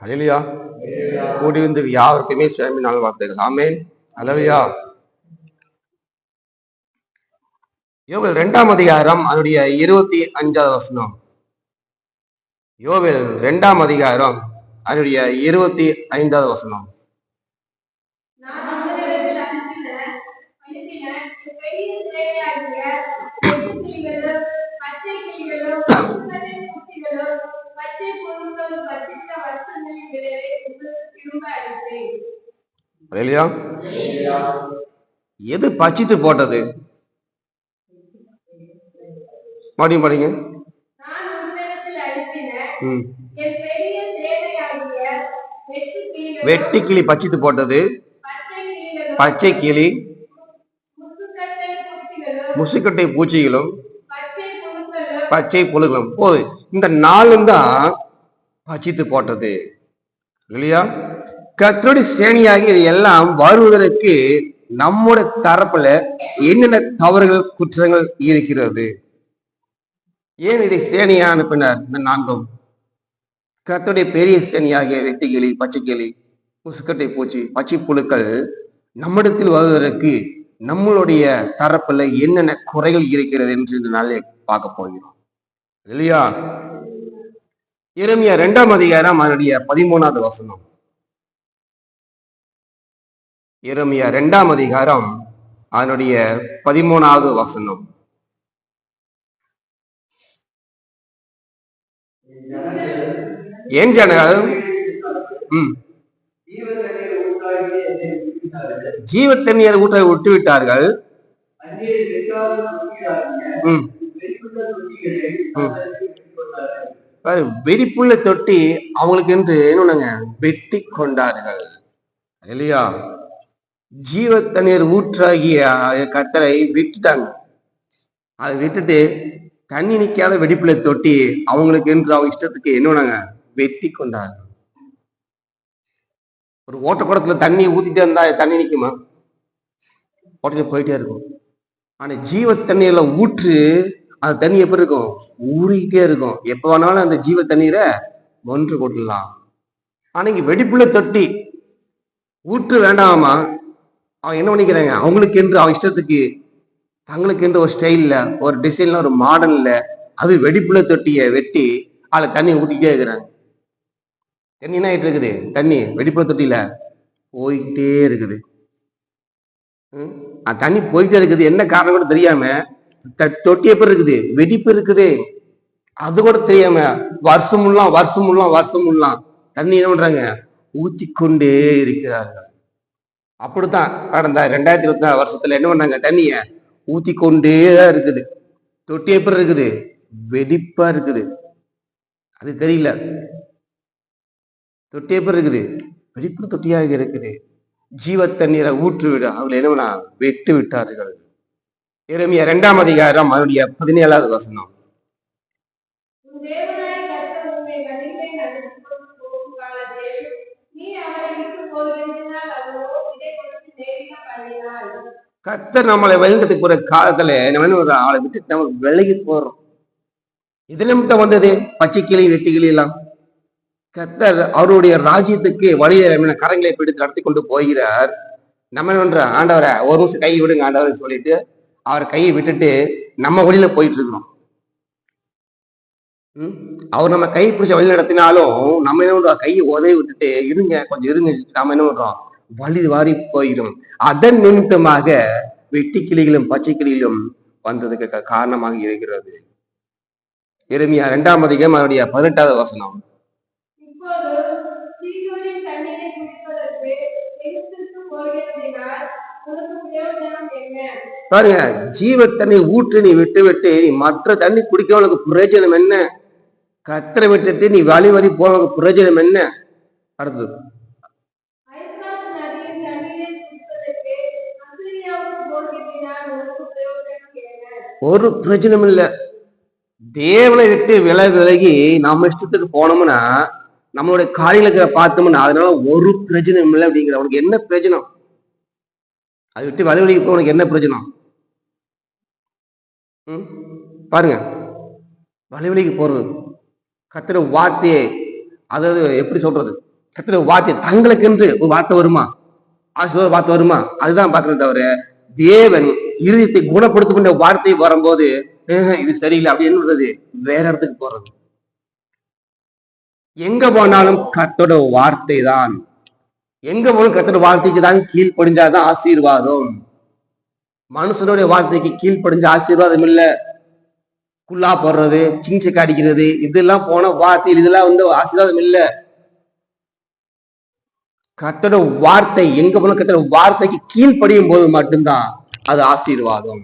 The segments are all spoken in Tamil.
அல்லேலூயா. கூடி வந்து யாருக்குமே சுவாமி நாள் வார்த்தைகள். ஆமென். அல்லேலூயா. யோவேல் 2ஆம் அதிகாரம் அதனுடைய 25வது வசனம். யோவேல் 2ஆம் அதிகாரம் அதனுடைய 25வது வசனம். எது பச்சித்து போட்டது? மறுபடியும் படிங்க. வெட்டி கிளி பச்சித்து போட்டது, பச்சை கிளி, முசுக்கட்டை பூச்சிகளும் பச்சை புழுகளும் போது இந்த நாளும் தான் பச்சித்து போட்டது இல்லையா? கர்த்தருடைய சேனையாகி இது எல்லாம் வருவதற்கு நம்முடைய தரப்புல என்னென்ன தவறுகள் குற்றங்கள் இருக்கிறது? ஏன் இதை சேனையா அனுப்பினார்? இந்த நான்கும் கர்த்தருடைய பெரிய சேனையாகிய வெட்டுக்கிளி, பச்சை கிளி, முசுக்கட்டை பூச்சி, பச்சை புழுக்கள் நம்மிடத்தில் வருவதற்கு நம்மளுடைய தரப்புல என்னென்ன குறைகள் இருக்கிறது என்று இந்த நாளில் பார்க்க போகிறோம் இல்லையா? எரேமியா 2ஆம் அதிகாரம் அதனுடைய 13வது வசனம். எரேமியா 2ஆம் அதிகாரம் அதனுடைய 13வது வசனம். ஏன் ஜனங்கள் ஜீவ தண்ணீர் ஊற்ற விட்டு விட்டார்கள், வெடிப்புள்ள தொட்டி அவங்களுக்கு என்று என்ன வெட்டி கொண்டார்கள் இல்லையா? ஜீவ தண்ணீர் ஊற்றாகிய கத்தரை விட்டுட்டாங்க. அதை விட்டுட்டு தண்ணி நிக்காத வெடிப்புள்ள தொட்டி அவங்களுக்கு என்று அவங்க இஷ்டத்துக்கு என்ன வெட்டி கொண்டார்கள். ஒரு ஓட்டக்குடத்துல தண்ணி ஊத்திட்டே இருந்தா தண்ணி நிக்குமா? ஓட்டிட்டு போயிட்டே இருக்கும். ஆனா ஜீவ தண்ணீர்ல ஊற்று அந்த தண்ணி எப்படி இருக்கும்? ஊறிக்கிட்டே இருக்கும். எப்ப வேணாலும் அந்த ஜீவ தண்ணீரை ஒன்று கொட்டலாம். ஆனா இங்க வெடிப்புள்ள தொட்டி ஊற்று வேண்டாமா? அவன் என்ன பண்ணிக்கிறாங்க? அவங்களுக்கு என்று அவன் இஷ்டத்துக்கு தங்களுக்கு என்று ஒரு ஸ்டைல்ல, ஒரு டிசைன்ல, ஒரு மாடல்ல அது வெடிப்புள்ள தொட்டியை வெட்டி அதுல தண்ணி ஊத்திக்கிட்டே இருக்கிறாங்க. தண்ணி என்ன ஆயிட்டு இருக்குது? தண்ணி வெடிப்புள்ள தொட்டியில போய்கிட்டே இருக்குது. தண்ணி போயிட்டே இருக்குது. என்ன காரணம் கூட தெரியாம தொட்டி எப்படி இருக்குது? வெடிப்பு இருக்குது. அது கூட தெரியாம வருஷம் தண்ணி என்ன பண்றாங்க? ஊத்தி கொண்டே இருக்கிறார்கள். அப்படித்தான் கடந்த 2024 வருஷத்துல என்ன பண்ணாங்க? தண்ணிய ஊத்தி கொண்டேதான் இருக்குது. தொட்டி எப்படி இருக்குது? வெடிப்பா இருக்குது. அது தெரியல. தொட்டி எப்படி இருக்குது? வெடிப்பு தொட்டியாக இருக்குது. ஜீவ தண்ணீரை ஊற்று விட அவங்களை என்ன வெட்டு விட்டார்கள். எரேமியா 2ஆம் அதிகாரம் அதனுடைய 17வது வசனம். கர்த்தர் நம்மளை வழிநடத்தி போற காலத்துல நம்ம அவளை விட்டு நம்ம விலகி போறோம். இது நிமித்தம் வந்தது பச்சை கிளி, வெட்டி கிளி எல்லாம். கர்த்தர் அவருடைய ராஜ்யத்துக்கு வழியை கரங்களை பிடித்து நடத்தி கொண்டு போகிறார். நம்ம என்ன ஆண்டவரை ஒரு நிமிஷம் கை விடுங்க ஆண்டவரை சொல்லிட்டு அவர் கையை விட்டுட்டு நம்ம வழியில போயிட்டு இருக்கிறோம். அவர் நம்ம கை பிடிச்ச வழி நடத்தினாலும் நம்ம என்ன பண்றோம்? கையை உதவி விட்டுட்டு இருங்க, கொஞ்சம் இருங்க, நாம என்ன பண்றோம்? வழி வாரி போயிடும். அதன் நிமித்தமாக வெட்டி கிளிகளும் பச்சை கிளிகளும் வந்ததுக்கு காரணமாக இருக்கிறது. எரேமியா 2ஆம் அதிகாரம் அதனுடைய 18வது வசனம். பாருங்க, ஜீவ தண்ணி ஊற்று நீ விட்டு விட்டு நீ மற்ற தண்ணி குடிக்கிறவனுக்கு பிரயோஜனம் என்ன? கத்தரை விட்டுட்டு நீ வழி வரி போறவனுக்கு பிரயோஜனம் என்ன? அடுத்தது ஒரு பிரயோஜனம் இல்லை. தேவனை விட்டு விலகி நம்ம இஷ்டத்துக்கு போனோம்னா நம்மளுடைய காரியங்களை பார்த்தோம்னா அதனால ஒரு பிரயோஜனம் இல்லை அப்படிங்கிற. அவனுக்கு என்ன பிரயோஜனம்? அதை விட்டு வழிவழிக்கு போய் உனக்கு என்ன பிரயோஜனம்? பாருங்க, வழிவழிக்கு போறது கர்த்தருடைய வார்த்தையை, அதாவது எப்படி சொல்றது, கர்த்தருடைய வார்த்தை தங்களுக்கு என்று ஒரு வார்த்தை வருமா? ஆசீர்வாத வார்த்தை வருமா? அதுதான் பார்க்கணும் தவிர தேவன் இருதயத்தை குணப்படுத்திக் வார்த்தை வரும்போது இது சரியில்லை அப்படி என்னது வேற இடத்துக்கு போறது. எங்க போனாலும் கர்த்தரோட வார்த்தை தான். எங்க போனாலும் கர்த்தரோட வார்த்தைக்கு தான் கீழ்ப்படிஞ்சாதான் ஆசீர்வாதம். மனுஷனுடைய வார்த்தைக்கு கீழ்ப்படிஞ்ச ஆசீர்வாதம் இல்ல. குல்லா போடுறது, சிங்சை அடிக்கிறது, இதெல்லாம் போன வார்த்தையில் இதெல்லாம் ஆசீர்வாதம் இல்ல. கர்த்தரோட வார்த்தை எங்க போன கர்த்தரோட வார்த்தைக்கு கீழ்ப்படியும் போது மட்டும்தான் அது ஆசீர்வாதம்.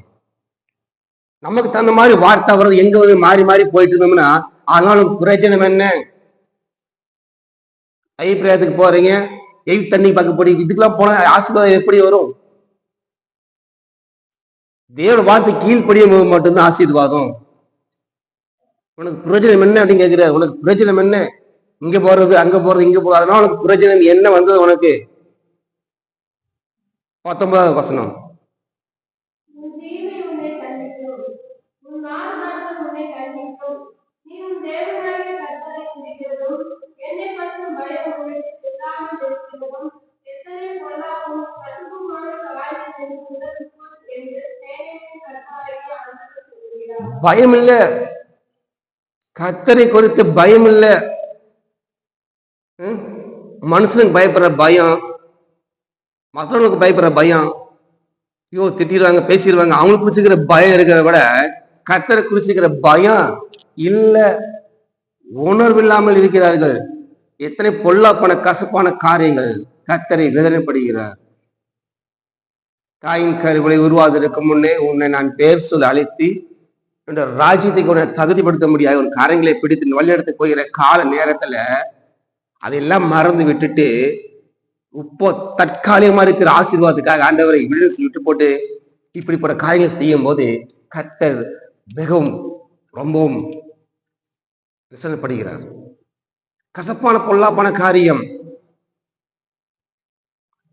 நமக்கு தகுந்த மாதிரி வார்த்தை வர்றது எங்க வந்து மாறி மாறி போயிட்டு இருந்தோம்னா ஆனாலும் பிரயோஜனம் என்ன? ஐப்பிரயத்துக்கு போறீங்க, தண்ணி பார்க்க போறீங்க, இதுக்கெல்லாம் போன ஆசீர்வாதம் எப்படி வரும்? தேவ வார்த்தை கீழ்ப்படியும் போது மட்டும்தான் ஆசீர்வாதம். உனக்கு பிரயோஜனம் என்ன அப்படின்னு கேட்கிற? உனக்கு பிரயோஜனம் என்ன? இங்க போறது அங்க போறது இங்க போறது, அதனால உனக்கு பிரயோஜனம் என்ன வந்தது உனக்கு? 19வது வசனம். பயம் இல்ல, கர்த்தரை குறித்து பயம் இல்ல. மனுஷனுக்கு பயப்படுற பயம், மற்றவங்களுக்கு பயப்படுற பயம், ஐயோ திட்டிடுவாங்க பேசிடுவாங்க அவங்களுக்கு குறிச்சுக்கிற பயம் இருக்கிறத விட கர்த்தரை குறிச்சுக்கிற பயம் இல்ல. உணர்வு இல்லாமல் இருக்கிறார்கள். எத்தனை பொல்லாப்பான கசப்பான காரியங்கள் கர்த்தரை வேதனைப்படுகிறார். தாயின் கருவிலை உருவாவதற்கு முன்னே உன்னை நான் பேர் சொல்ல அழைத்து என்ற ராஜ்யத்துக்கு உன்னை தகுதிப்படுத்த முடியாது ஒரு காரியங்களை பிடித்து வழியெடுத்து போகிற கால நேரத்துல அதெல்லாம் மறந்து விட்டுட்டு இப்போ தற்காலிகமா இருக்கிற ஆசீர்வாதத்துக்காக ஆண்டவரை விடுதலை விட்டு போட்டு இப்படிப்பட்ட காரியங்கள் செய்யும் போது கர்த்தர் மிகவும் ரொம்பவும் விசனப்படுகிறார். கசப்பான பொல்லாப்பான காரியம்.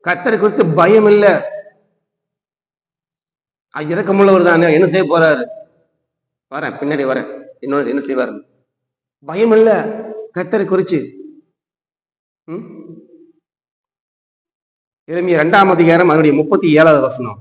கர்த்தரை குறித்து பயம் இல்ல. இறக்கமுள்ளவர் தானே, என்ன செய்ய போறாரு? வரேன் பின்னாடி வரேன், இன்னொரு என்ன செய்வாரு? பயம் இல்ல கர்த்தரை குறிச்சு. எரேமியா 2ஆம் அதிகாரம் அதனுடைய 37வது வசனம்.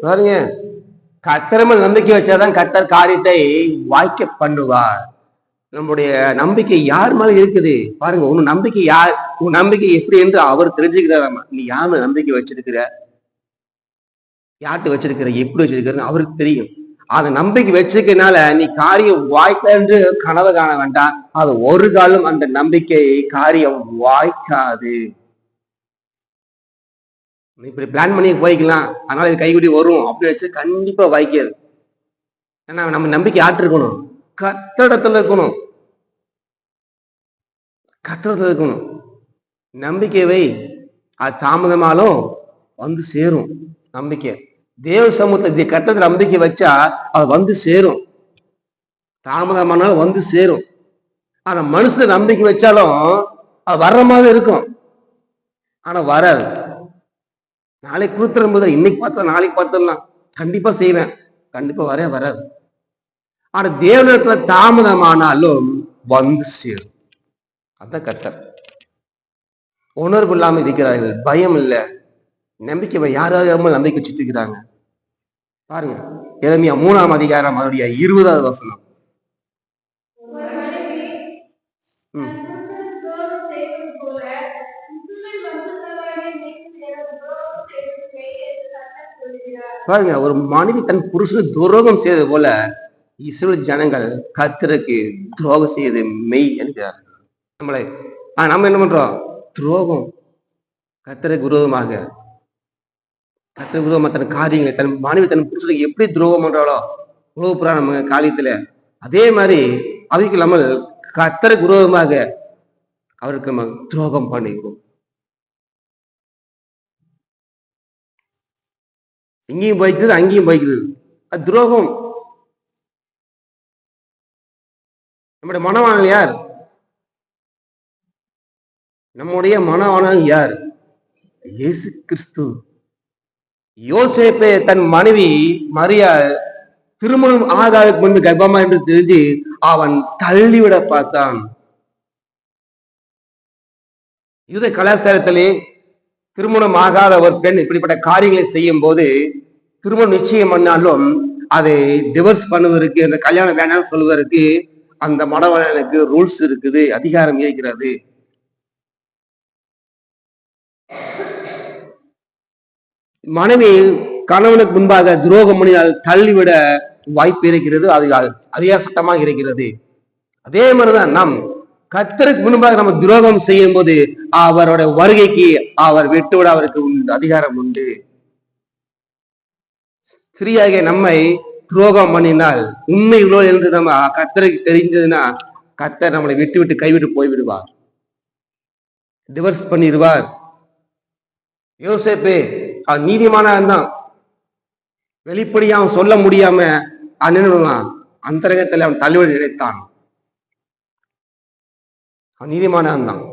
பாருங்க, கர்த்தர் நம்பிக்கை வச்சாதான் கர்த்தர் காரியத்தை வாய்க்க பண்ணுவார். நம்முடைய நம்பிக்கை யார் மேல இருக்குது பாருங்க. உன் நம்பிக்கை யார், உன் நம்பிக்கை எப்படி என்று அவர் தெரிஞ்சுக்கிறாராமா. நீ யார் மேல நம்பிக்கை வச்சிருக்கிற, யார்கிட்ட வச்சிருக்கிற, எப்படி வச்சிருக்கிறன்னு அவருக்கு தெரியும். அந்த நம்பிக்கை வச்சிருக்கனால நீ காரியம் வாய்க்க என்று கனவு காண வேண்டாம். அது ஒரு காலம் அந்த நம்பிக்கை காரியம் வாய்க்காது. இப்படி பிளான் பண்ணி போய்க்கலாம், அதனால இது கைகுடி வரும் அப்படின்னு வச்சு கண்டிப்பா வாய்க்காது. ஏன்னா நம்ம நம்பிக்கை ஆட்டு இருக்கணும், கர்த்தரிடத்துல இருக்கணும், கர்த்தரிடத்துல இருக்கணும். நம்பிக்கை வை, அது தாமதமாலும் வந்து சேரும். நம்பிக்கை தேவ சமூகத்தை கர்த்தரிடத்துல நம்பிக்கை வச்சா அது வந்து சேரும், தாமதமானாலும் வந்து சேரும். ஆனா மனுஷன நம்பிக்கை வச்சாலும் அது வர்ற மாதிரி இருக்கும், ஆனா வராது. நாளைக்கு கொடுத்துரும்போது இன்னைக்கு பார்த்தா நாளைக்கு பார்த்துடலாம், கண்டிப்பா செய்வேன், கண்டிப்பா வராது. ஆனா தேவனிடத்துல தாமதமானாலும் வந்து சேரும். அதான் கர்த்தர். உணர்வு இல்லாம இருக்கிறார்கள், பயம் இல்ல, நம்பிக்கை யாராவது நம்பிக்கை வச்சுட்டு இருக்கிறாங்க பாருங்க. எரேமியா 3ஆம் அதிகாரம் அதனுடைய 20வது வசனம். பாருங்க, ஒரு மனைவி தன் புருஷனுக்கு துரோகம் செய்தது போல இஸ்ரவேல் ஜனங்கள் கர்த்தருக்கு துரோகம் செய்து மெய் என்கிறார்கள். நம்ம என்ன பண்றோம்? துரோகம், கர்த்தருக்கு விரோதமாக, கர்த்தருக்கு விரோதமாக தன் காரியங்களை, தன் மனைவி தன் புருஷனுக்கு எப்படி துரோகம் பண்றாளோ உலகப்புறா நம்ம காரியத்துல, அதே மாதிரி அவைக்கு இல்லாமல் கர்த்தருக்கு விரோதமாக அவருக்கு நம்ம துரோகம் பண்ணுகிறோம். இங்கேயும் போய்க்கிறது அங்கேயும் போய்க்கிறது, அது துரோகம். நம்முடைய மனவாளன் யார்? நம்முடைய மனவாளன் யார்? இயேசு கிறிஸ்து. யோசேப்பு தன் மனைவி மரியா திருமணம் ஆகாததுக்கு முன்பு கர்ப்பமா என்று தெரிஞ்சு அவன் தள்ளிவிட பார்த்தான். யூத கலாச்சாரத்திலே திருமணம் ஆகாத ஒரு பெண் இப்படிப்பட்ட காரியங்களை செய்யும் போது திருமணம் நிச்சயம் பண்ணாலும் அதை டிவோர்ஸ் பண்ணுவதற்கு, அந்த கல்யாணம் வேணாம்னு சொல்வதற்கு அந்த மணவாளனுக்கு ரூல்ஸ் இருக்குது, அதிகாரம் இருக்கிறது. மனைவி கணவனுக்கு முன்பாக துரோகம் பண்ணினால் தள்ளிவிட வாய்ப்பு இருக்கிறது, அது அதிகார சட்டமாக இருக்கிறது. அதே மாதிரிதான் நாம் கர்த்தருக்கு முன்பாக நம்ம துரோகம் செய்யும் போது அவரோட வருகைக்கு அவர் விட்டுவிட அவருக்கு அதிகாரம் உண்டு. ஸ்திரீயாக நம்மை துரோகம் பண்ணினால் உண்மைகளோ என்று நம்ம கர்த்தருக்கு தெரிஞ்சதுன்னா கர்த்தர் நம்மளை விட்டு விட்டு கைவிட்டு போய்விடுவார், டிவோர்ஸ் பண்ணிடுவார். யோசேப்பு அவன் நீதிமானவன் தான், வெளிப்படையா அவன் சொல்ல முடியாம அந்தரங்கத்தில் அவன் தள்ளுவடி நினைத்தான். அவன் நீதிமானவன் தான்.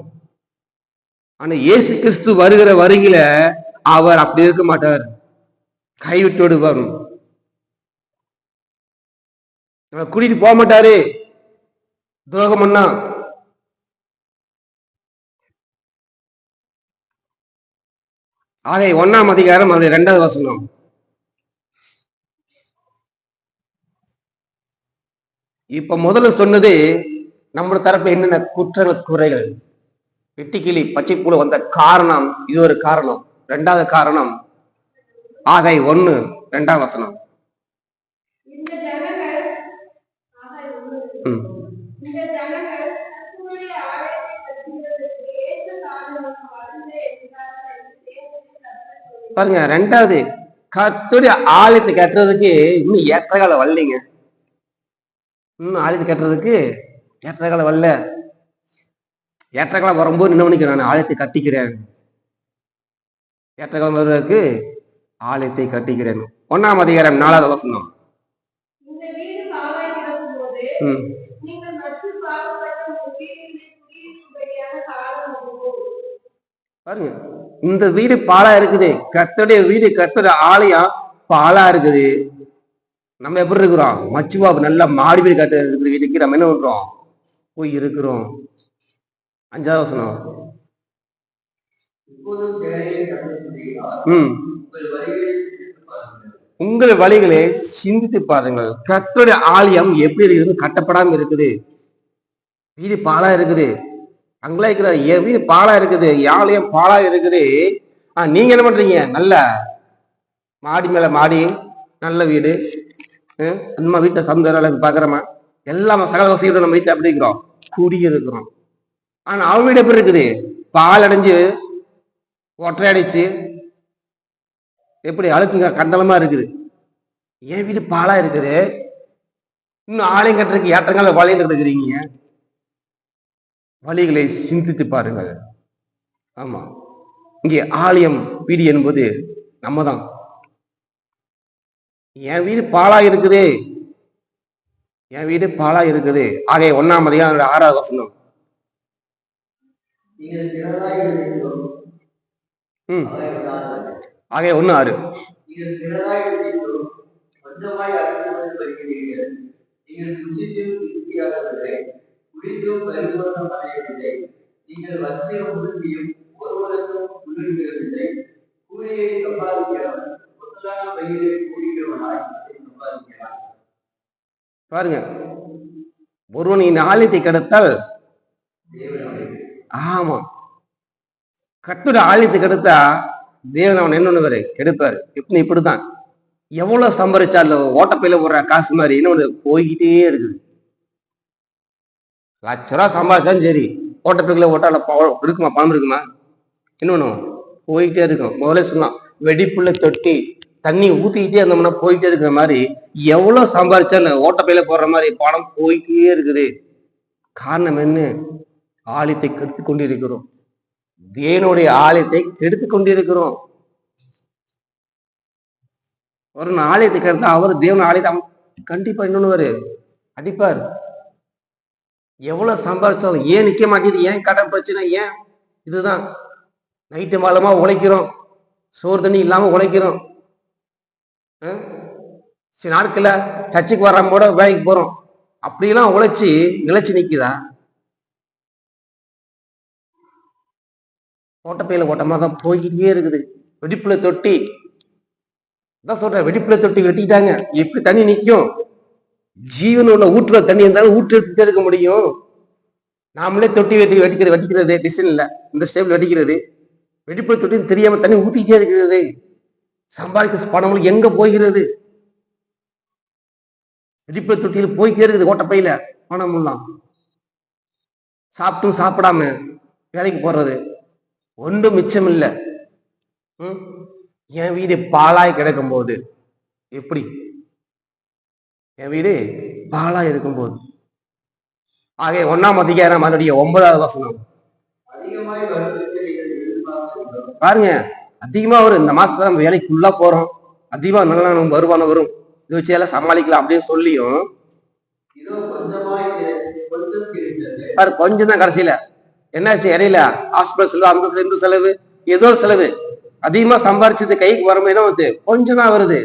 ஆனா இயேசு கிறிஸ்து வருகிற வருகையில அவர் அப்படி இருக்க மாட்டார், கைவிட்டு விடுவார். கூட்டிட்டு போக மாட்டாரு துரோகம் பண்ணா. ஆக 1ஆம் அதிகாரம் அது 2வது வசனம். இப்ப முதல்ல சொன்னது நம்ம தரப்பு என்னென்ன குற்றங்கள் குறைகள், வெட்டிக்கிளி பச்சை பூல வந்த காரணம், இது ஒரு காரணம். 2வது காரணம் ஆகை 1:2 வசனம். பாருங்க, 2வது கர்த்தருடைய ஆலயத்தை கட்டுறதுக்கு இன்னும் ஏற்ற காலம் வரலைங்க. இன்னும் ஆலயத்தை கட்டுறதுக்கு ஏற்ற காலம் வரல. ஏற்ற காலம் வரும்போது என்ன பண்ணிக்கிறேன், நான் ஆலயத்தை கட்டிக்கிறேன். ஏற்ற காலம் வருவதற்கு ஆலயத்தை கட்டிக்கிறேன். 1ஆம் அதிகாரம் 4வது வசனம். பாருங்க, இந்த வீடு பாலா இருக்குது, கர்த்தருடைய வீடு, கர்த்தருடைய ஆலயம் பாலா இருக்குது. நம்ம எப்படி இருக்கிறோம், மச்சுவா நல்ல மாடி வீடு கட்ட வீட்டுக்கு நம்ம என்ன பண்றோம், போய் இருக்கிறோம். 5வது வசனம். உங்கள் வழிகளை சிந்தித்து பாருங்கள். கர்த்தருடைய ஆலயம் எப்படி இருக்குது, கட்டப்படாம இருக்குது, வீடு பாலா இருக்குது. அங்கெல்லாம் இருக்கிறார், என் வீடு பாலா இருக்குது, ஆலயம் பாலா இருக்குது. நீங்க என்ன பண்றீங்க, நல்ல மாடி மேல மாடி, நல்ல வீடு, நம்ம வீட்டை சந்தோஷம் பாக்குறோமா, எல்லாம் சகல வசதியோட நம்ம வீட்டுல அப்படி இருக்கிறோம், குடியிருக்கிறோம். ஆனா அவ வீடு எப்படி இருக்குது, பால் அடைஞ்சு ஒற்றையடிச்சு எப்படி அழுக்குங்க கண்டலமா இருக்குது. என் வீடு பாலா இருக்குது, இன்னும் ஆலயம் கட்டுறதுக்கு ஏற்றங்கால வழின்னு இருக்கிறீங்க. வழிகளை சிந்தித்து பாருங்கள். ஆமா, இங்கே ஆலயம் வீடு என்பது நம்ம தான். என் வீடு பாலா இருக்குது, என் வீடு பாலா இருக்குது. ஆக 1ஆம் அதிகாரம் 6வது வசனம். ஆக 1:6. பாருங்க, ஒருவன் இந்த ஆலயத்தை கெடுத்தால், ஆமா, கர்த்தருடைய ஆலயத்தை கெடுத்தா தேவன் அவன் என்ன பண்ணுவாரு, கெடுப்பாரு. இப்படிதான் எவ்வளவு சம்பாதிச்சாலும் ஓட்டப்பையில போடுற காசு மாதிரி என்ன போய்கிட்டே இருக்குது. லட்ச ரூபா சம்பாதிச்சாலும் சரி, ஓட்டப்பைக்குள்ள ஓட்டால இருக்குமா, பணம் இருக்குமா, என்ன பண்ணுவோம், போயிட்டே இருக்கும். முதல்ல சொல்லலாம், வெடிப்புள்ள தொட்டி தண்ணி ஊத்திக்கிட்டே இருந்தோம்னா போயிட்டே இருக்கிற மாதிரி எவ்வளவு சம்பாதிச்சாலும் ஓட்டப்பையில போடுற மாதிரி பணம் போய்கிட்டே இருக்குது. காரணம் என்ன, ஆலயத்தை கெடுத்து கொண்டிருக்கிறோம், தேவனுடைய ஆலயத்தை கெடுத்து கொண்டிருக்கிறோம். ஒரு ஆலயத்தை கெடுத்தா அவர் தேவன் ஆலயத்தை கண்டிப்பா இன்னொன்னு அடிப்பார். எவ்வளவு சம்பாதிச்சாலும் ஏன் நிக்க மாட்டேங்குது, ஏன் கடன் பிரச்சனை, ஏன் இதுதான். நைட்டு மாலமா உழைக்கிறோம், சோறு தண்ணி இல்லாம உழைக்கிறோம். சில நாட்கள்ல சர்ச்சுக்கு வர்றவோட வேலைக்கு போறோம். அப்படியெல்லாம் உழைச்சி நிலைச்சு நிக்குதா? ஓட்டப்பையில ஓட்டமாக தான் போய்கிட்டே இருக்குது. வெடிப்புல தொட்டி தான் சொல்றேன், வெடிப்புல தொட்டி வெட்டிட்டாங்க, எப்படி தண்ணி நிற்கும்? ஜீவன் உள்ள ஊற்றுற தண்ணி இருந்தாலும் ஊற்று இருக்க முடியும். நாமளே தொட்டி வெட்டிக்கிறது டிசைன் இல்ல, இந்த ஸ்டேபிள் வெடிக்கிறது. வெடிப்புல தொட்டின்னு தெரியாம தண்ணி ஊத்திக்கிட்டே இருக்கிறது. சம்பாதிக்க பணம் எங்க போகிறது? வெடிப்புல தொட்டியில் போய்கிட்டே இருக்குது ஓட்டப்பையில பணம் எல்லாம். சாப்பிட்டும் சாப்பிடாம வேலைக்கு போறது, ஒன்றும் மிச்சம் இல்லை. என் வீடு பாலாய் கிடக்கும் போது எப்படி? என் வீடு பாலாய் இருக்கும் போது. ஆக 1ஆம் அதிகாரம் அதனுடைய 9வது வசனம் பாருங்க. அதிகமா வரும். இந்த மாசத்துல நம்ம வேலைக்குள்ளா போறோம், அதிகமா நல்லா நம்ம வருமானம் வரும், இது வச்சு எல்லாம் சமாளிக்கலாம் அப்படின்னு சொல்லியும் கொஞ்சம் தான் கடைசியில என்னாச்சு? இடையில ஹாஸ்பிட்டல் செலவு, அந்த செலவு, இந்த செலவு, ஏதோ செலவு அதிகமா சம்பாரிச்சது கைக்கு வரமே வந்து கொஞ்சம் தான் வருது.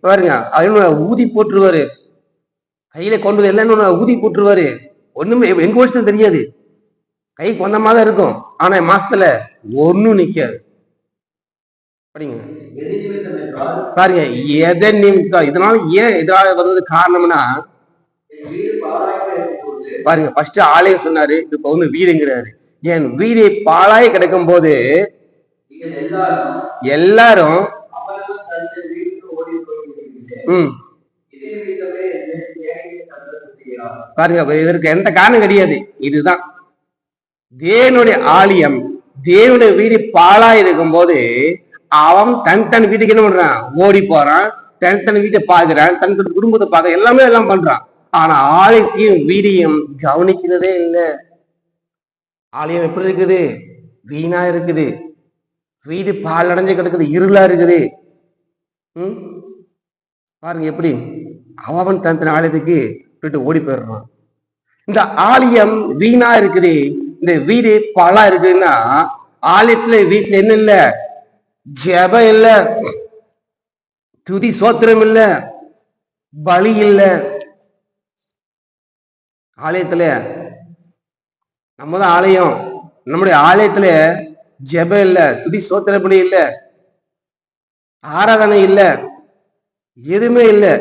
பாருங்க, அது ஊதி போட்டுருவாரு, கையில கொண்டு எல்லாம் ஊதி போட்டுருவாரு. ஒண்ணுமே எங்க வருஷம் தெரியாது, கைக்கு வந்த மாதிரி இருக்கும், ஆனா மாசத்துல ஒன்னும் நிக்காது. பாருங்க, எதை நிமித்தம் இதனால ஏன் எதாவது வர்றது காரணம்னா பாருங்க, ஃபர்ஸ்ட் ஆலயம் சொன்னாரு, இப்ப வந்து வீடுங்கிறாரு. என் வீடு பாழாய் கிடக்கும் போது எல்லாரும் பாருங்க, இதற்கு எந்த காரணம் கிடையாது. இதுதான் தேவனுடைய ஆலயம், தேவனுடைய வீடு பாழாய் இருக்கும் போது அவன் தன் வீட்டுக்கு என்ன பண்றான்? ஓடி போறான், தன் வீட்டை பாக்குறான், தன் குடும்பத்தை பார்க்க எல்லாமே எல்லாம் பண்றான். ஆனா ஆலயத்தையும் வீடையும் கவனிக்கிறதே இல்லை. ஆலயம் எப்படி இருக்குது? வீணா இருக்குது. வீடு பால் அடைஞ்சு கிடக்குது, இருளா இருக்குது. பாருங்க எப்படி அவன் தன் ஆலயத்துக்கு போயிட்டு ஓடி போயிடுறான். இந்த ஆலயம் வீணா இருக்குது, இந்த வீடு பாலா இருக்குதுன்னா ஆலயத்துல வீட்டுல என்ன இல்ல? ஜெபம் இல்ல, துதி சோத்திரம் இல்ல, பலி இல்ல. ஆலயத்துல நம்ம தான் ஆலயம், நம்முடைய ஆலயத்துல ஜெபம் இல்ல, துதி சோத்திர பலி இல்ல, ஆராதனை இல்ல, எதுவுமே இல்லை.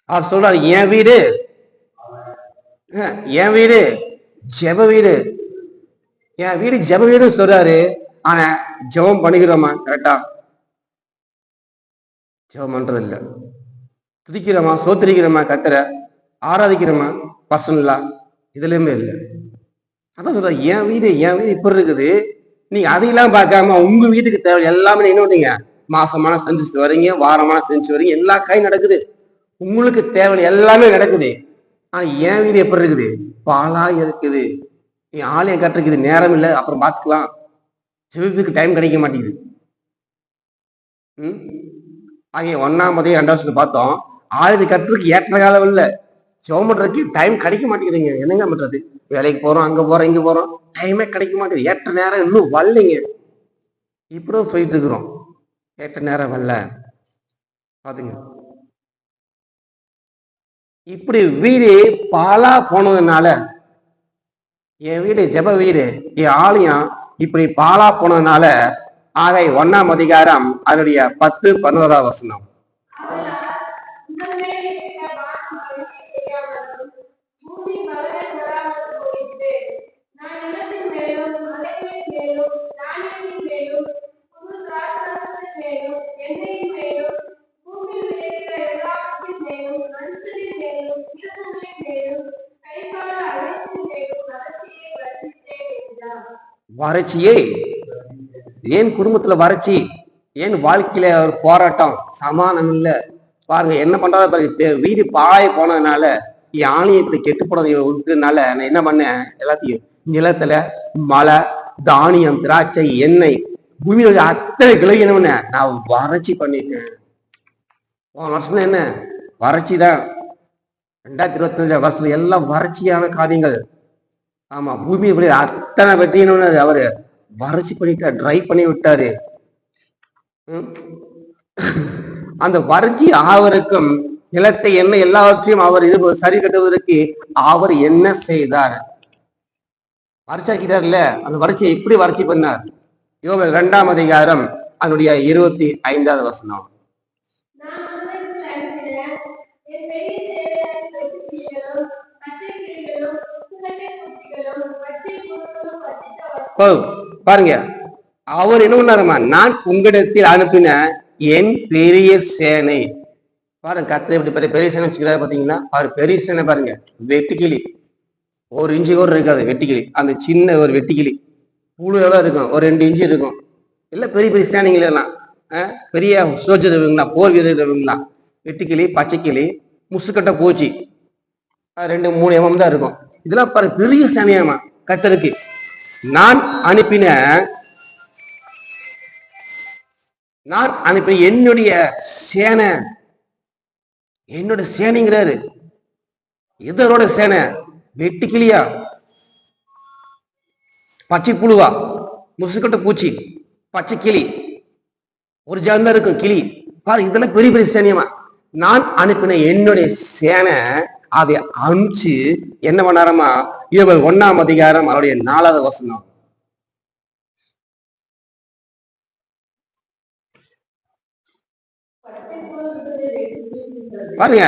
அவர் சொல்றாரு, என் வீடு ஜெப வீடு, என் வீடு ஜெப வீடு சொல்றாரு. ஆனா ஜெபம் பண்ணிக்கிறோமா? கரெக்டா ஜெபம் பண்றது இல்ல. துதிக்கிறோமா, சோத்திரிக்கிறோமா, கத்தர ஆராதிக்கிறோமா, பர்சனலா? இதுலயுமே இல்லை. அதான் சொல்ற, என் வீடு இப்படி இருக்குது. நீங்க அதையெல்லாம் பார்க்காம உங்க வீட்டுக்கு தேவை எல்லாமே என்ன பண்ணீங்க? மாசமான செஞ்சு வரீங்க, வாரமான செஞ்சு வரீங்க, எல்லா காயும் நடக்குது, உங்களுக்கு தேவை எல்லாமே நடக்குது. ஆனா என் வீடு எப்படி இருக்குது? பாலா இருக்குது. நீ ஆலயம் கட்டுறது நேரம் இல்லை, அப்புறம் பார்த்துக்கலாம், ஜெபிப்புக்கு டைம் கிடைக்க மாட்டேங்குது. ஆகிய 1ஆம் அதிகாரம் 2ஆம் வசனத்தை பார்த்தோம். ஆலயத்தை கட்டுறதுக்கு ஏற்ற காலம் இல்லை, ஜெபம் பண்றதுக்கு டைம் கிடைக்க மாட்டேங்குதுங்க. என்னங்க பண்றது? வேலைக்கு போறோம், அங்க போறோம், இங்க போறோம், டைமே கிடைக்க மாட்டேங்குது. ஏற்ற நேரம் இன்னும் வரலைங்க. இப்படிதான் சொல்லிட்டு இருக்கிறோம், ஏற்ற நேரம் வரல. பாத்துங்க, இப்படி வீடு பாலா போனதுனால, என் வீடு ஜெப வீடு, என் ஆலயம் இப்படி பாலா போனதுனால, ஆகை 1ஆம் அதிகாரம் அதனுடைய 10, 11 வசனம். வறட்சியே ஏன் குடும்பத்துல வறட்சி? ஏன் வாழ்க்கையில ஒரு போராட்டம், சமாதானம் இல்லை? பாருங்க என்ன பண்றாரு. வீடு பாழாய் போனதுனால, ஆலயத்தை கெட்டு போனது விட்டுனால நான் என்ன பண்ணேன்? எல்லாத்தையும் நிலத்துல மழை, தானியம், திராட்சை, எண்ணெய், பூமியோட அத்தனை கிளை என்ன பண்ண நான் வறட்சி பண்ணிட்டேன். வருஷம் என்ன வறட்சி தான். 2025 எல்லாம் வறட்சியான காரியங்கள். ஆமா, பூமி இப்படி அத்தனை வெட்டினு அவரு வறட்சி பண்ணிட்டார், ட்ரை பண்ணி விட்டாரு. அந்த வறட்சி ஆவருக்கும் நிலத்தை என்ன எல்லாவற்றையும் அவர் இது சரி கட்டுவதற்கு அவர் என்ன செய்தார்? வறட்சியாக்கிட்டார்ல, அந்த வறட்சியை எப்படி வறட்சி பண்ணார்? யோவேல் 2ஆம் அதிகாரம் அதனுடைய 25வது வசனம். பாருங்க, அவர் என்ன பண்ணாருமா, நான் உங்களிடத்தில் அனுப்பின என் பெரிய சேனை. பாருங்க, கத்தை இப்படி பெரிய சேனை வச்சுக்கிறாரு பாத்தீங்களா? அவர் பெரிய சேனை பாருங்க, வெட்டுக்கிளி 1 இன்ச்சு கூட இருக்காது வெட்டுக்கிளி. அந்த சின்ன ஒரு வெட்டுக்கிளி புழு எவ்வளவு இருக்கும், ஒரு 2 இன்ச்சு இருக்கும். இல்லை பெரிய பெரிய சேனைகள் எல்லாம் பெரிய சோஜர் இருக்குங்களா, போர் வீரர் இருக்குங்களா, வெட்டுக்கிளி, பச்சைக்கிளி, முசுக்கட்டை பூச்சி 2-3 எம்எம் தான் இருக்கும். இதெல்லாம் பாருங்க பெரிய சேனையாமா கத்தருக்கு. நான் அனுப்பின என்னுடைய சேனை, என்னோட சேனைங்கிறாரு. இதரோட சேனை வெட்டுக்கிளியா, பச்சை புழுவா, முசுக்கட்டை பூச்சி, பச்சை கிளி, ஒரு ஜான் இருக்கும் கிளி. பாரு, இதெல்லாம் பெரிய பெரிய சேனையமா. நான் அனுப்பின என்னுடைய சேனை அதை அனுப்பிச்சு என்ன பண்ணாரமா, யோவேல் 1ஆம் அதிகாரம் அவருடைய 4வது வசனம். பாருங்க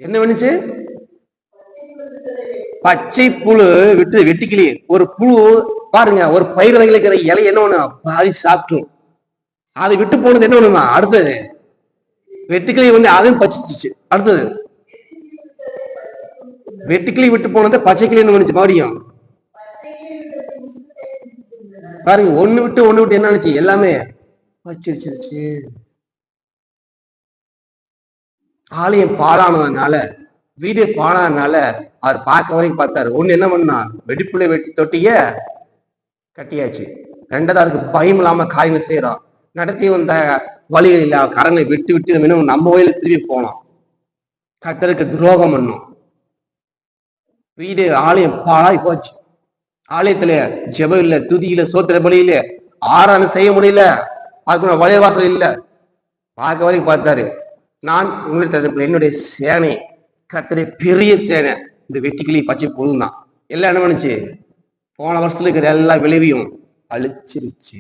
என்ன பண்ணுச்சு, பச்சை புழு விட்டு வெட்டுக்கிளி. ஒரு புழு பாருங்க, ஒரு பயிர் வகையில் இருக்கிற இலை என்ன ஒண்ணு பாதி சாப்பிட்டும். அதை விட்டு போனது என்ன ஒண்ணுமா, அடுத்தது வெட்டுக்கிளி அதையும் பச்சிச்சு. அடுத்தது வெட்டுக்கிளி விட்டு போனது பச்சைக்கிளி பண்ணுச்சு மறுபடியும். பாருங்க, ஒண்ணு விட்டு என்ன நினைச்சு எல்லாமே பச்சிருச்சிருச்சு. ஆலயம் பாழானதுனால, வீடு பாழாதனால அவர் பார்க்க வரைக்கும் பார்த்தாரு. ஒண்ணு என்ன பண்ணா, வெடிப்புல வெட்டி தொட்டிய கட்டியாச்சு. 2வது அதுக்கு பயம் இல்லாம காய்வு செய்யறோம். நடத்தி வந்த வழிகள் இல்ல, கரங்களை விட்டு நம்ம வழியில திரும்பி போனோம். கர்த்தருக்கு துரோகம் பண்ணும். வீடு ஆலயம் பாழாய் போச்சு. ஆலயத்துல ஜெபம் இல்ல, துதியில, சோத்திர பலியில, ஆராதனை செய்ய முடியல. அதுக்கு வழிவாசல் இல்ல. பார்க்க வரைக்கும் பார்த்தாரு. நான் உங்களுக்கு என்னுடைய சேனை, கர்த்தருடைய பெரிய சேனை, இந்த வெட்டுக்கிளி பச்சை புழு தான். எல்லாம் என்ன பண்ணுச்சு, போன வருஷத்துல இருக்கிற எல்லா விளைவையும் அழிச்சிருச்சு.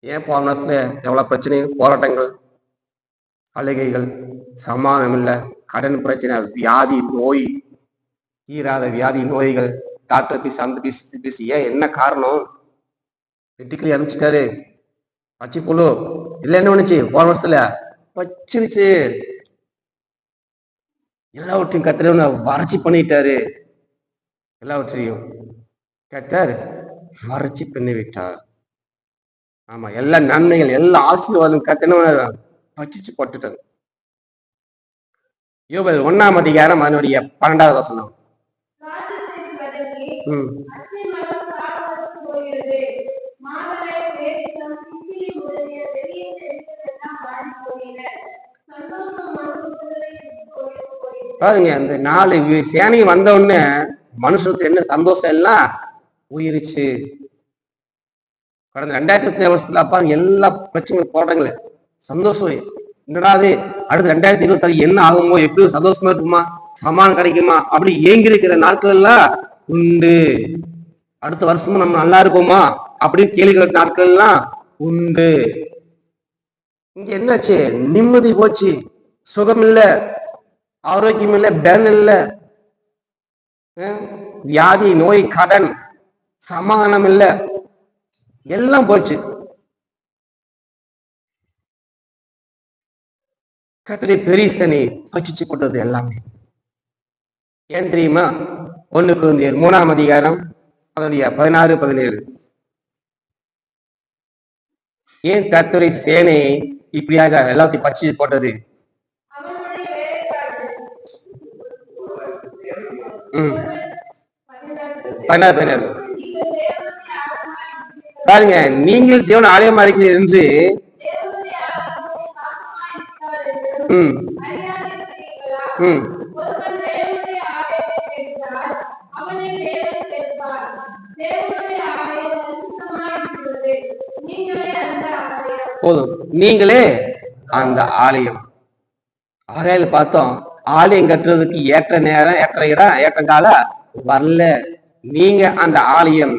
ஏன் போன வருஷத்துல எவ்வளவு பிரச்சனை, போராட்டங்கள், அழுகைகள், சமாதானம் இல்லை, கடன் பிரச்சனை, வியாதி, நோய், தீராத வியாதி, நோய்கள், டாக்டர் பீஸ், அந்த பீஸ். ஏன் என்ன காரணம்? வெட்டுக்கிளி அனுப்பிச்சிட்டாரு. பச்சை புழு இல்லை என்ன பண்ணுச்சு, போன வருஷத்துல வச்சிருச்சு. எல்லாவற்றையும் கர்த்தர் வறட்சி பண்ணிட்டாரு. எல்லாவற்றையும் கர்த்தர் வறட்சி பண்ணி விட்டார். ஆமா, எல்லா நன்மைகள், எல்லா ஆசீர்வாதம் கர்த்தர் பச்சிச்சு போட்டுட்டாரு. யோவேல் 1ஆம் அதிகாரம் அதனுடைய 12வது வசனம். பாருங்க, அந்த 4 சேனை வந்த உடனே மனுஷனுக்கு என்ன சந்தோஷம் எல்லாம் உயிருச்சு. கடந்த 2000 வருஷத்துல அப்பா எல்லா பிரச்சனைகளும் போடுறாங்களே, சந்தோஷம் என்னடாது, அடுத்து 2026 என்ன ஆகுமோ, எப்படி சந்தோஷமா இருக்குமா, சமானம் கிடைக்குமா, அப்படி ஏங்கி இருக்கிற நாட்கள் எல்லாம் உண்டு. அடுத்த வருஷமும் நம்ம நல்லா இருப்போமா அப்படின்னு கேள்வி நாட்கள் எல்லாம் உண்டு. இங்க என்னாச்சு, நிம்மதி போச்சு, சுகம் இல்ல, ஆரோக்கியம் இல்ல, பலன் இல்ல, வியாதி, நோய், கடன், சமாதானம் இல்ல, எல்லாம் போச்சு. கர்த்தருடைய பெரிய சேனை பச்சிச்சு போட்டது எல்லாமே. ஏன் தெரியுமா? 1 கொரிந்தியர் 3ஆம் அதிகாரம் அதனுடைய 16-17. ஏன் கர்த்தருடைய சேனை இப்படியாக எல்லாத்தையும் பச்சிச்சு போட்டது? பாருங்க, நீங்கள் தேவன் ஆலயமா இருக்கிறீர்கள் என்று போதும், நீங்களே அந்த ஆலயம். ஆகையில பார்த்தோம், ஆலயம் கட்டுறதுக்கு ஏற்ற நேரம், ஏற்ற இடம், ஏற்ற காலம் வரல. நீங்க அந்த ஆலயம்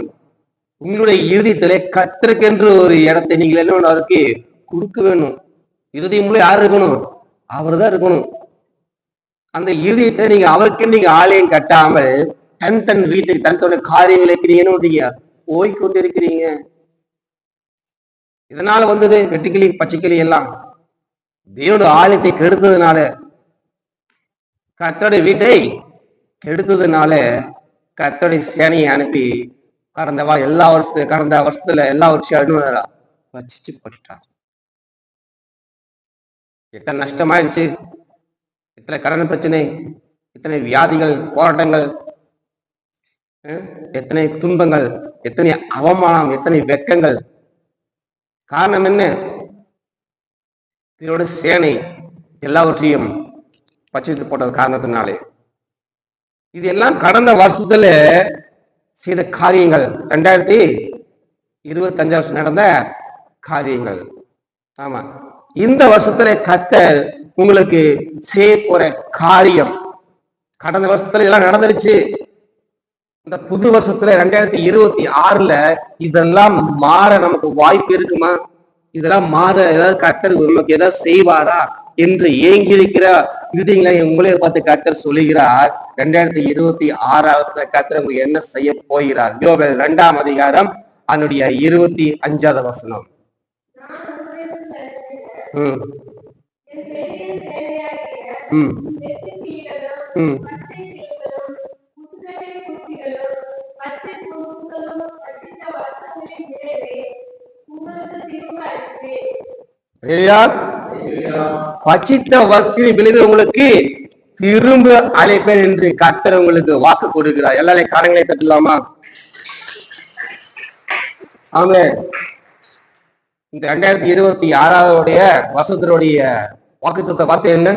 உங்களுடைய இறுதியத்திலே கத்திருக்கென்று ஒரு இடத்தை நீங்க என்ன அவருக்கு கொடுக்க வேணும். இறுதியும் யாரு இருக்கணும்? அவர் தான் இருக்கணும். அந்த இறுதியத்தை நீங்க அவருக்கு நீங்க ஆலயம் கட்டாமல் தன் வீட்டுக்கு தன்னோட காரியங்களுக்கு நீங்க என்ன போய்கொண்டிருக்கிறீங்க. இதனால வந்தது வெட்டுக்கிளி பச்சைக்கிளி எல்லாம் தேவனுடைய ஆலயத்தை கெடுத்ததுனால, கர்த்தருடைய வீட்டை கெடுத்ததுனால கர்த்தருடைய சேனையை அனுப்பி கடந்த வருஷத்துல எல்லா வருஷம் வச்சு போட்டார். எத்தனை நஷ்டமாயிருச்சு, எத்தனை கடன் பிரச்சனை, எத்தனை வியாதிகள், போராட்டங்கள், எத்தனை துன்பங்கள், எத்தனை அவமானம், எத்தனை வெக்கங்கள். காரணம் என்ன? இதோட சேனை எல்லாவற்றையும் பச்சித்து போட்டது காரணத்தினாலே. இது எல்லாம் கடந்த வருஷத்துல செய்த காரியங்கள், 2025 நடந்த காரியங்கள். ஆமா, இந்த வருஷத்துல கர்த்தர் உங்களுக்கு செய்ய போற காரியம் கடந்த வருஷத்துல எல்லாம் நடந்துருச்சு. இந்த புது வருஷத்துல 2026 இதெல்லாம் மாற நமக்கு வாய்ப்பு இருக்குமா? இதெல்லாம் மாற ஏதாவது கர்த்தர் நமக்கு ஏதாவது செய்வாரா என்று ஏங்கி இருக்கிற இருதயங்களை உங்களே பார்த்து கர்த்தர் சொல்லுகிறார். 2026 கர்த்தர் உங்களுக்கு என்ன செய்ய போகிறார்? யோவேல் 2ஆம் அதிகாரம் அதனுடைய 25வது வசனம். பச்சித்த வஸ்தின் விளைவு உங்களுக்கு திரும்ப அழைப்பேன் என்று கர்த்தர் உங்களுக்கு வாக்கு கொடுக்கிறார். எல்லாரையும் காரங்களை தட்டலாமா? ஆமே. இந்த 2026 வருஷத்தினுடைய வாக்குத்தத்த வார்த்தை என்ன?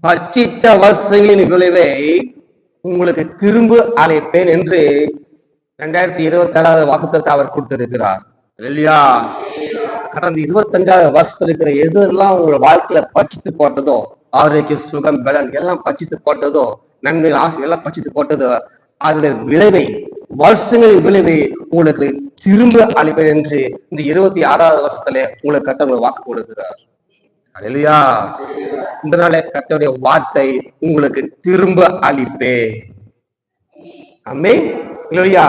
பச்சித்த வருஷங்களின் விளைவை உங்களுக்கு திரும்ப அழைப்பேன் என்று 2027 வாக்குத்தத்தை அவர் கொடுத்திருக்கிறார். இல்லையா? கடந்த 25 வருஷத்துல இருக்கிற எதெல்லாம் உங்களோட வாழ்க்கையில பச்சித்து போட்டதோ, ஆரோக்கிய சுகம் பலன் எல்லாம் பச்சித்து போட்டதோ, நன்மை ஆசை எல்லாம் பச்சித்து போட்டதோ, அதனுடைய விளைவை, வருஷங்களின் விளைவை உங்களுக்கு திரும்ப அளிப்பேன் என்று இந்த 26வது வருஷத்துல உங்களுக்கு கர்த்தர் வாக்கு கொடுக்கிறார். இல்லையா? இந்த நாள கர்த்தருடைய வார்த்தை உங்களுக்கு திரும்ப அளிப்பேன். ஆமென். இல்லையா?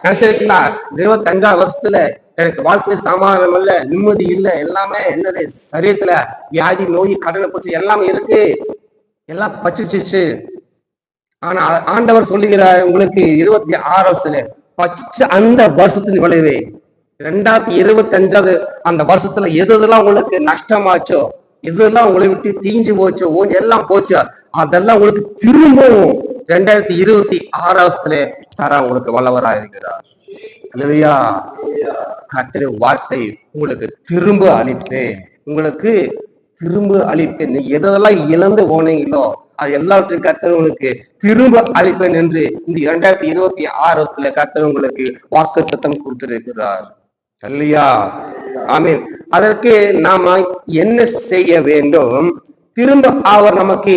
நினைச்சிருக்கீங்களா? 25 வருஷத்துல எனக்கு வாழ்க்கையில சமாதானம் இல்ல, நிம்மதி இல்லை, எல்லாமே என்னது சரீரத்துல வியாதி, நோய், கடனை போச்சு, எல்லாமே இருக்கு, எல்லாம் பச்சிச்சு. ஆனா ஆண்டவர் சொல்லுகிறார், உங்களுக்கு 26 வருஷத்துல பச்ச அந்த வருஷத்தின் விளைவு 2025 அந்த வருஷத்துல எதெல்லாம் உங்களுக்கு நஷ்டமாச்சோ, எதெல்லாம் உங்களை விட்டு தீஞ்சு போச்சோ, எல்லாம் போச்சோ, அதெல்லாம் உங்களுக்கு திரும்பவும் 2026 வருஷத்துல தர உங்களுக்கு வல்லவரா இருக்கிறார். இல்லையா? கர்த்தருடைய வார்த்தை உங்களுக்கு திரும்ப அளிப்பேன், உங்களுக்கு திரும்ப அளிப்பேன். நீ எதெல்லாம் இழந்து போனீங்களோ அது எல்லாவற்றையும் கர்த்தர் உங்களுக்கு திரும்ப அளிப்பேன் என்று இந்த 2026 கர்த்தர் உங்களுக்கு வாக்குத்தத்தம் கொடுத்திருக்கிறார். இல்லையா? ஆமென். அதற்கு நாம என்ன செய்ய வேண்டும்? திரும்ப அவர் நமக்கு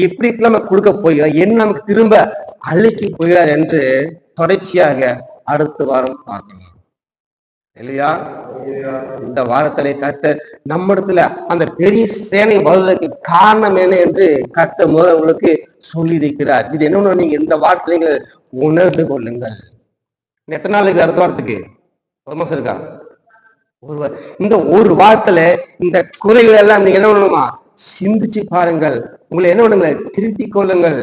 எப்படி நம்ம கொடுக்க போகிறார், என்ன நமக்கு திரும்ப அழிக்க போகிறார் என்று தொடர்ச்சியாக அடுத்த வாரம் பார்க்கலாம். இல்லையா? இந்த வாரத்திலே கர்த்தர் நம்மிடத்துல அந்த பெரிய சேனை வருவதற்கு காரணம் என்ன என்று கர்த்தர் முதல் உங்களுக்கு சொல்லி இருக்கிறார். இது என்னன்னு நீங்க இந்த வாரத்துல நீங்க உணர்ந்து கொள்ளுங்கள். எத்தனை நாளுக்கு அடுத்த வாரத்துக்கு? ஒரு மாசம் இருக்கா? இந்த ஒரு வாரத்துல இந்த குறைகள் எல்லாம் நீங்க என்ன பண்ணணுமா? சிந்திச்சு பாருங்கள். உங்களை என்ன பண்ணுங்க? திருத்திக் கொள்ளுங்கள்.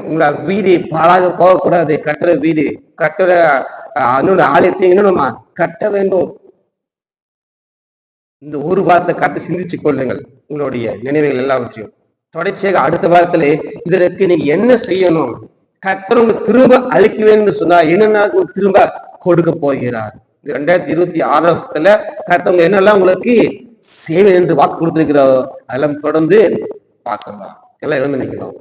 உங்க வீடு பாழாக போகக்கூடாது. கட்டுற வீடு, கட்டுற அதனோட ஆலயத்தை என்னமா கட்ட வேண்டும். இந்த ஒரு வாரத்தை கட்ட சிந்திச்சு கொள்ளுங்கள். உங்களுடைய நினைவுகள் எல்லாவற்றையும் தொடர்ச்சியாக அடுத்த வாரத்துல இதற்கு நீங்க என்ன செய்யணும்? கர்த்தர் உங்களுக்கு திரும்ப அளிக்க வேண்டும் சொன்னா என்ன திரும்ப கொடுக்க போகிறார். 2026 வருஷத்துல கர்த்தவங்க என்னெல்லாம் உங்களுக்கு சேவை என்று வாக்கு கொடுத்திருக்கிறோம் அதெல்லாம் தொடர்ந்து பார்க்கலாம். எல்லாம் இருந்து நிற்கணும்.